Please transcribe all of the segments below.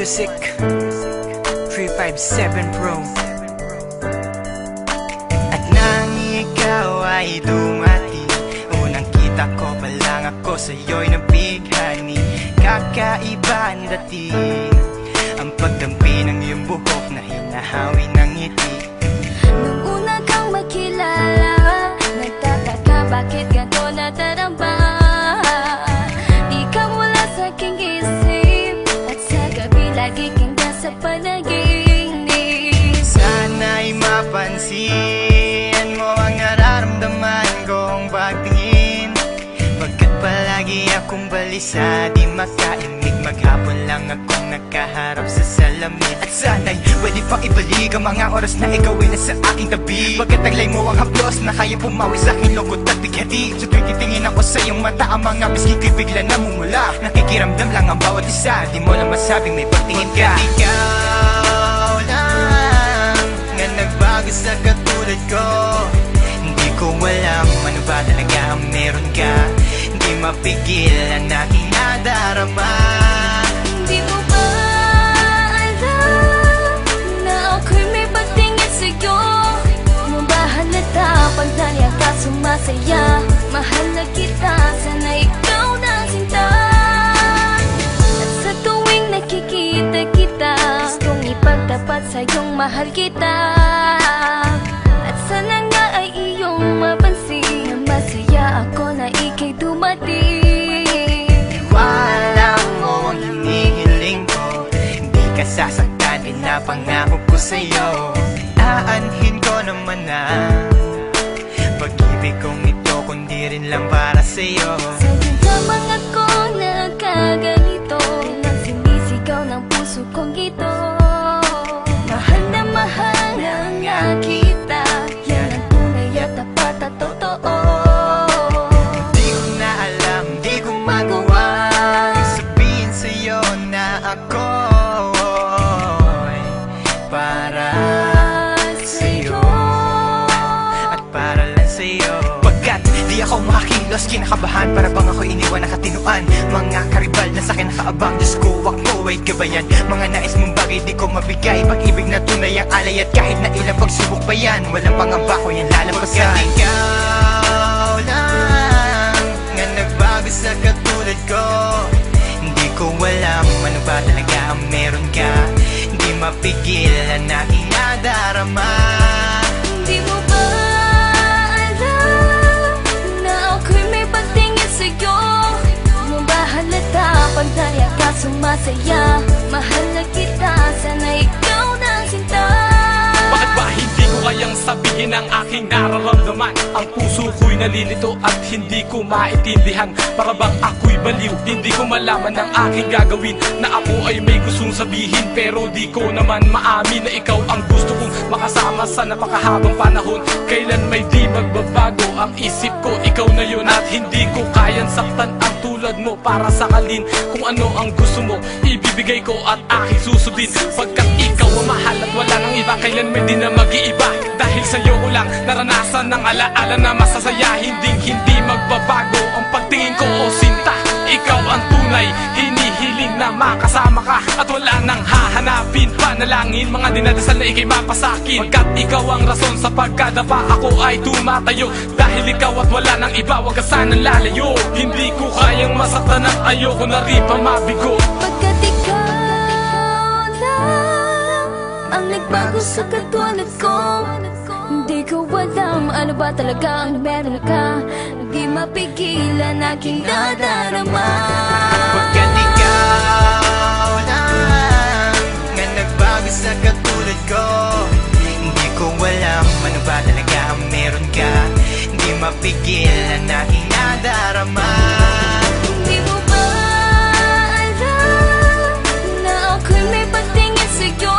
Music 357 Pro. At nang ikaw ay dumating, unang kita ko pa lang ako sa'yo'y nabighani. Kakaiba ang dating, ang pagdampi ng iyong buhok na hinahawi ng ngiti. Nung una kang makilala, nagtataka bakit ganito nadarama. Ikaw wala sa aking isip, at sa gabi lagi kang nasa panaginip. Sana'y mapansin mo ang nararamdaman kong pagtingin, pagkat palagi akong balisa, di makaimik. Maghapon lang akong nakaharap sa salamin. At sana'y pwede pang ibalik ang mga oras na ikaw ay nasa aking tabi, pagkat taglay mo ang haplos na kaya pumawi sa aking lungkot at bighati. Sa tuwing titingin ako sa iyong mata, ang mga bisgi ko'y bigla namumula. Nakikiramdam lang ang bawat isa, di mo lang masabing may pagtingin ka. Ikaw lang nga nagbago sa katulad ko. Hindi ko alam ano ba talaga ang meron ka. Hindi mapigil ang aking nadarama. Di mo ba alam na ako'y may pagtingin sa'yo? Mo ba halata pag naliya ka sumasaya? Mahal na kita, sana ikaw na sinta. At sa tuwing nakikita kita, gustong ipagtapat sa'yong mahal kita. At sana nga ay iyong mapansin na masaya ako na ika'y dumating. Wala mo ang hinihiling ko, hindi ka sasaktan, pinapangako ko sa'yo. Aanhin ko naman na pag-ibig kong ito, kundi rin lang para sa'yo. Sa'yo lamang ako nagkaganito, lang sinisigaw ng puso kong ito. Mahal na nga kita, yan ang tunay at tapat at totoo. Di ko na alam, di ko magawa sabihin sa'yo na ako'y para sa'yo at para lang sa'yo. Pagkat di ako makakilos, kinakabahan, para bang ako iniwan na katinuan. Mga karibal na sa'kin nakaabang, Diyos ko, wag mo ay gabayan. Mga nais mong bagay di ko mabigay, pag-ibig na tunay ang alay. At kahit na ilang pagsubok pa yan, walang pangamba ko yan lalampasan. Pagkat ikaw lang nga nagbago sa katulad ko, hindi ko alam ano ba talaga ang meron ka. Hindi mapigil ang aking nadarama. Di mo ba alam na ako'y may pagtingin sa'yo? Mo ba halata pag naliya ka sumasaya? Mahal na kita, sana ikaw na sinta. Bakit ba hindi ko kayang sabihin ang aking nararamdaman? Ang puso ko'y nalilito at hindi ko maintindihan. Para bang ako'y baliw, hindi ko malaman ang aking gagawin. Na ako ay may gustong sabihin, pero di ko naman maamin na ikaw ang gusto kong makasama sa napakahabang panahon. Kailan may di magbabago ang isip ko, ikaw na yun. At hindi ko kayang saktan ang tulad mo para sakalin. Kung ano ang gusto mo, ibibigay ko at aking susundin. Pagkat ikaw ang mahal at wala nang iba, kailan may di na mag-iiba. Dahil sa'yo ko lang naranasan ng alaala na masasaya. Hindi magbabago ang pagtingin ko, o sinta. Ikaw ang tunay, hinihiling na makasama ka. At wala nang hahanapin, panalangin, mga dinadasal na ikay mapasakin. Pagkat ikaw ang rason sa pagkadapa, ako ay tumatayo. Dahil ikaw at wala nang iba, wag ka sanang lalayo. Hindi ko kayang masaktan at ayoko na rin pa mabigo. Pagkat ikaw lang ang nagbago sa katulad ko, hindi ko alam ano ba talaga ang meron ka. Hindi mapigilan aking nadarama. Pagkat ikaw lang nga nagbago sa katulad ko, hindi ko alam ano ba talaga ang meron ka. Hindi mapigil ang aking nadarama. Di mo ba alam na ako'y may pagtingin sa'yo?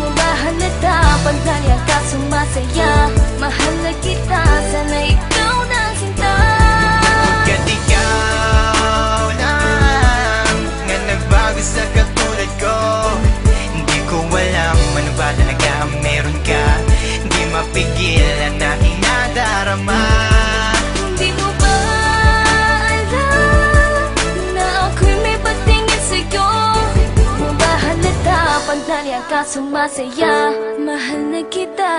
Mo ba halata pag naliya ka sumasaya? Mahal na kita, sana ikaw na sinta. Pagkat ikaw lang nga nagbago sa katulad ko, hindi ko alam ano ba talaga ang meron ka. Hindi mapigil ang aking nadarama. Di mo ba alam na ako'y may pagtingin sa'yo? Mo ba ka sumasaya. Mahal na kita.